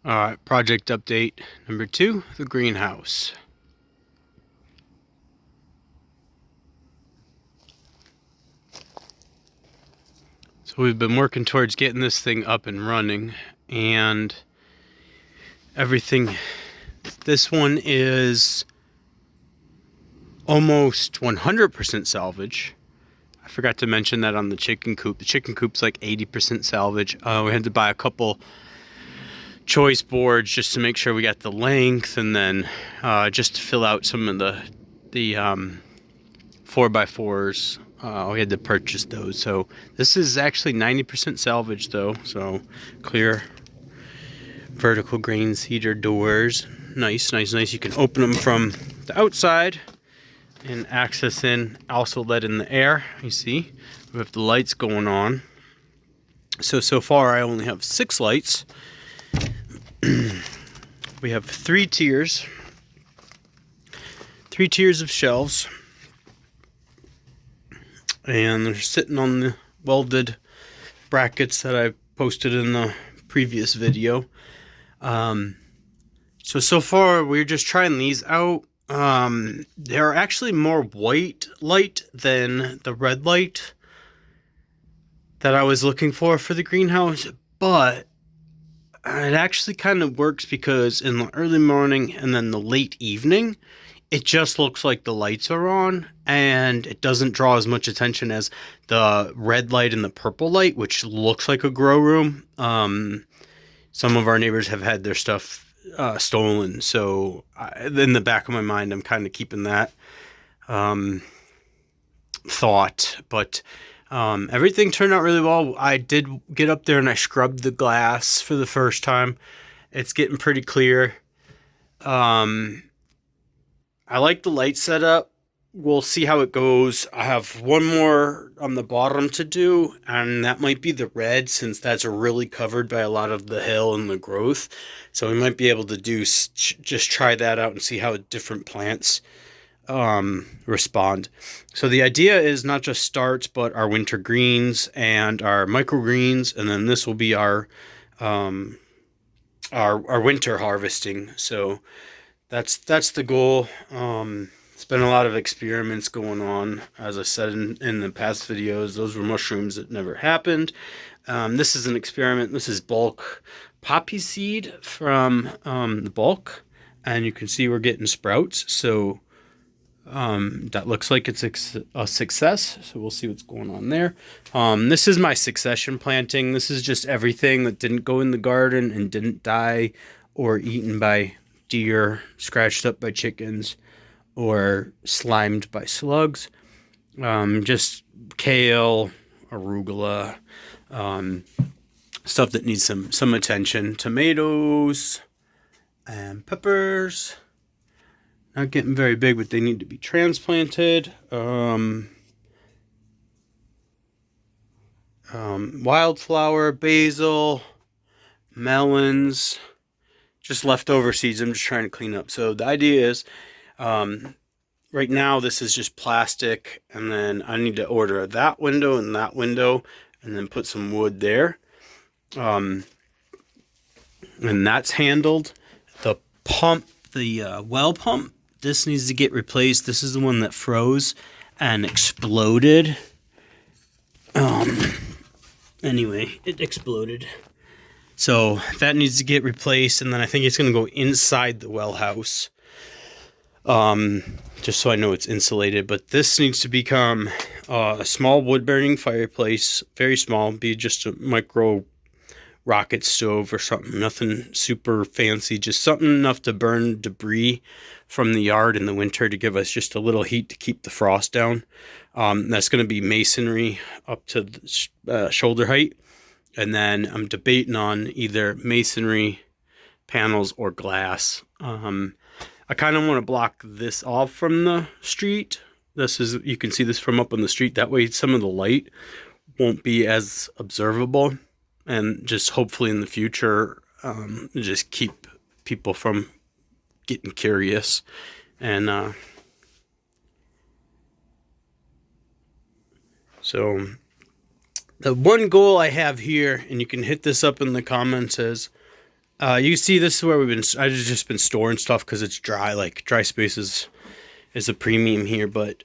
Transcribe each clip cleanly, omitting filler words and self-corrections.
Alright, project update number 2, the greenhouse. So we've been working towards getting this thing up and running, and everything. This one is almost 100% salvage. I forgot to mention that on the chicken coop. The chicken coop's like 80% salvage. We had to buy a couple choice boards just to make sure we got the length, and then just to fill out some of the 4x4s. We had to purchase those. So this is actually 90% salvage though. So clear vertical grain cedar doors. Nice. You can open them from the outside and access in. Also let in the air. You see, we have the lights going on. So far I only have 6 lights. We have 3 tiers. 3 tiers of shelves. And they're sitting on the welded brackets that I posted in the previous video. So far we're just trying these out. They're actually more white light than the red light that I was looking for the greenhouse, but it actually kind of works because in the early morning and then the late evening, it just looks like the lights are on, and it doesn't draw as much attention as the red light and the purple light, which looks like a grow room. Some of our neighbors have had their stuff stolen, so in the back of my mind, I'm kind of keeping that thought. But everything turned out really well. I did get up there and I scrubbed the glass for the first time. It's getting pretty clear. I like the light setup. We'll see how it goes. I have one more on the bottom to do, and that might be the red, since that's really covered by a lot of the hill and the growth. So we might be able to do just try that out and see how different plants respond. So the idea is not just starts, but our winter greens and our microgreens, and then this will be our winter harvesting. So that's the goal. It's been a lot of experiments going on. As I said in the past videos, those were mushrooms that never happened. This is an experiment. This is bulk poppy seed from the bulk, and you can see we're getting sprouts. So that looks like it's a success. So we'll see what's going on there. This is my succession planting. This is just everything that didn't go in the garden and didn't die or eaten by deer, scratched up by chickens, or slimed by slugs. Just kale, arugula, stuff that needs some attention. Tomatoes and peppers. Not getting very big, but they need to be transplanted. Wildflower, basil, melons, just leftover seeds. I'm just trying to clean up. So the idea is, right now this is just plastic, and then I need to order that window and that window, and then put some wood there. And that's handled. The pump, the well pump, this needs to get replaced. This is the one that froze and exploded. Anyway, it exploded. So that needs to get replaced, and then I think it's going to go inside the well house. Just so I know it's insulated. But this needs to become a small wood burning fireplace, very small, be just a micro rocket stove or something, nothing super fancy, just something enough to burn debris from the yard in the winter to give us just a little heat to keep the frost down. That's going to be masonry up to the, shoulder height, and then I'm debating on either masonry panels or glass. I kind of want to block this off from the street. You can see this from up on the street. That way some of the light won't be as observable, and just hopefully in the future, just keep people from getting curious. And so the one goal I have here, and you can hit this up in the comments, is You can see this is where I've just been storing stuff because it's dry. Like dry space is a premium here. But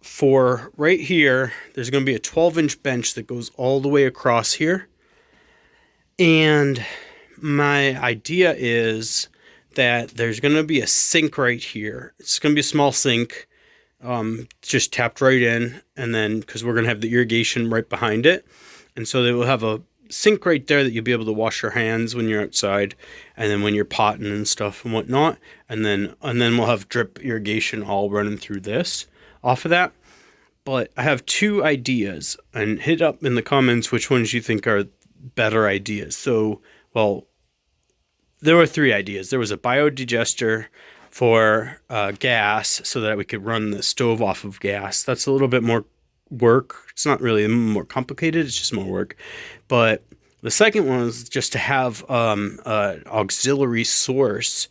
for right here, there's going to be a 12-inch bench that goes all the way across here. And my idea is that there's going to be a sink right here. It's going to be a small sink, just tapped right in. And then, because we're going to have the irrigation right behind it. And so they will have a sink right there that you'll be able to wash your hands when you're outside. And then when you're potting and stuff and whatnot. And then we'll have drip irrigation all running through this off of that. But I have two ideas, and hit up in the comments which ones you think are better ideas. So, well, there were three ideas. There was a biodigester for gas so that we could run the stove off of gas. That's a little bit more work. It's not really more complicated. It's just more work. But the second one was just to have an auxiliary source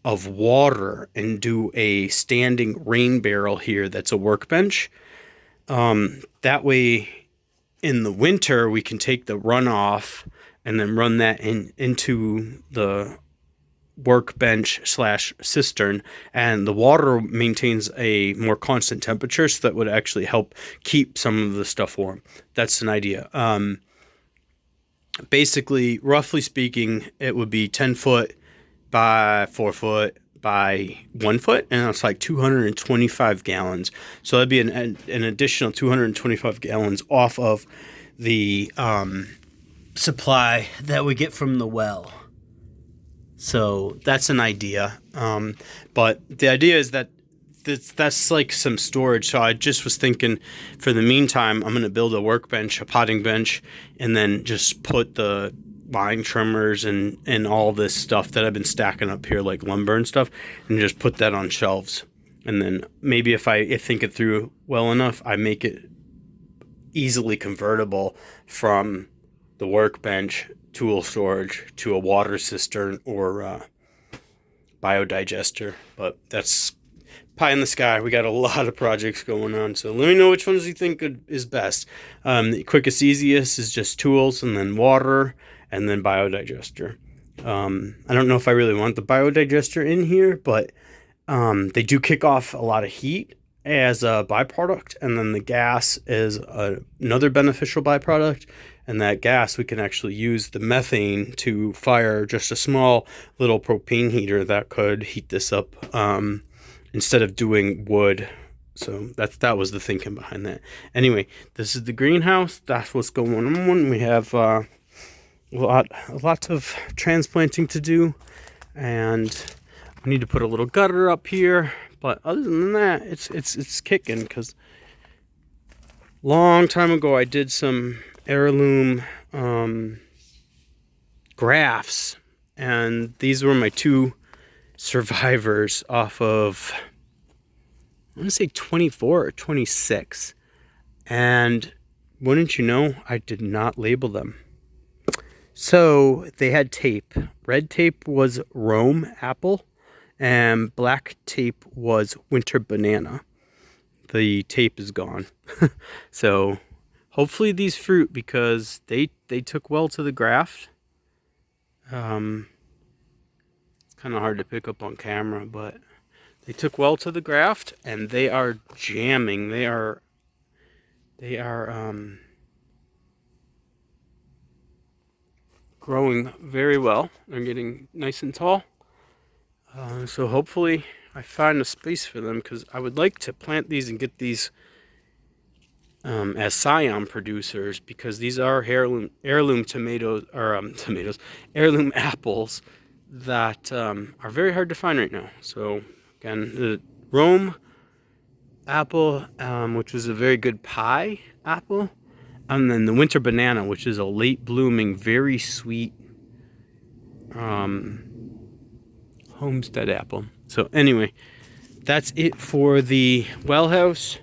of water and do a standing rain barrel here that's a workbench. That way, in the winter, we can take the runoff and then run that into the workbench / cistern, and the water maintains a more constant temperature, so that would actually help keep some of the stuff warm. That's an idea. Basically, roughly speaking, it would be 10 foot by 4 foot by 1 foot, and it's like 225 gallons. So that'd be an additional 225 gallons off of the supply that we get from the well. So that's an idea. But the idea is that that's like some storage. So I just was thinking, for the meantime, I'm going to build a workbench, a potting bench, and then just put the line trimmers and all this stuff that I've been stacking up here, like lumber and stuff, and just put that on shelves. And then maybe if I think it through well enough, I make it easily convertible from the workbench tool storage to a water cistern or biodigester. But that's pie in the sky. We got a lot of projects going on, so let me know which ones you think is best. The quickest, easiest is just tools, and then water, and then biodigester. I don't know if I really want the biodigester in here, but they do kick off a lot of heat as a byproduct, and then the gas is another beneficial byproduct. And that gas, we can actually use the methane to fire just a small little propane heater that could heat this up instead of doing wood. So that was the thinking behind that. Anyway, this is the greenhouse. That's what's going on. We have lots of transplanting to do, and we need to put a little gutter up here. But other than that, it's kicking, because long time ago I did some heirloom grafts, and these were my two survivors off of, I want to say 24 or 26, and wouldn't you know, I did not label them. So they had tape. Red tape was Rome apple, and black tape was winter banana. The tape is gone. So hopefully these fruit, because they took well to the graft. It's kind of hard to pick up on camera, but they took well to the graft, and they are jamming. They are growing very well. They're getting nice and tall. So hopefully I find a space for them, because I would like to plant these and get these as scion producers, because these are heirloom tomatoes, or heirloom apples that are very hard to find right now. So again, the Rome apple, which was a very good pie apple, and then the winter banana, which is a late blooming, very sweet homestead apple. So anyway, that's it for the well house,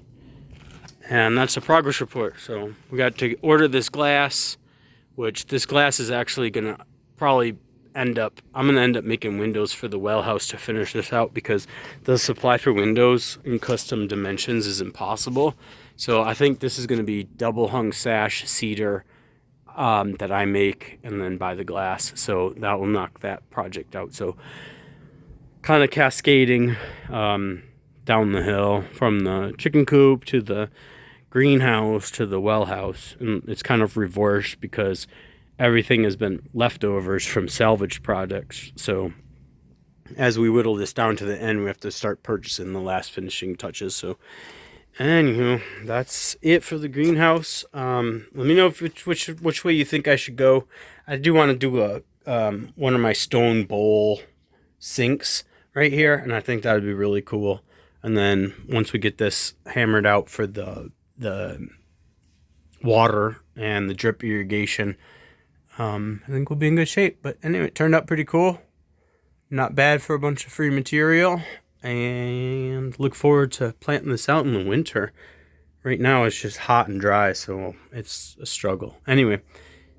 and that's a progress report. So we got to order this glass, which this glass is actually gonna probably I'm gonna end up making windows for the well house to finish this out, because the supply for windows in custom dimensions is impossible. So I think this is gonna be double hung sash cedar. that I make, and then buy the glass. So that will knock that project out. So kind of cascading down the hill from the chicken coop to the greenhouse to the well house. And it's kind of reversed because everything has been leftovers from salvage products. So as we whittle this down to the end, we have to start purchasing the last finishing touches. So anywho, that's it for the greenhouse. Let me know which way you think I should go. I do want to do a one of my stone bowl sinks right here, and I think that would be really cool. And then once we get this hammered out for the water and the drip irrigation, I think we'll be in good shape. But anyway, it turned out pretty cool. Not bad for a bunch of free material. And look forward to planting this out in the winter. Right now it's just hot and dry, so it's a struggle. Anyway,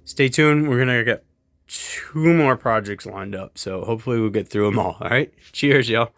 stay tuned. We're going to get 2 more projects lined up, so hopefully we'll get through them all. All right? Cheers, y'all.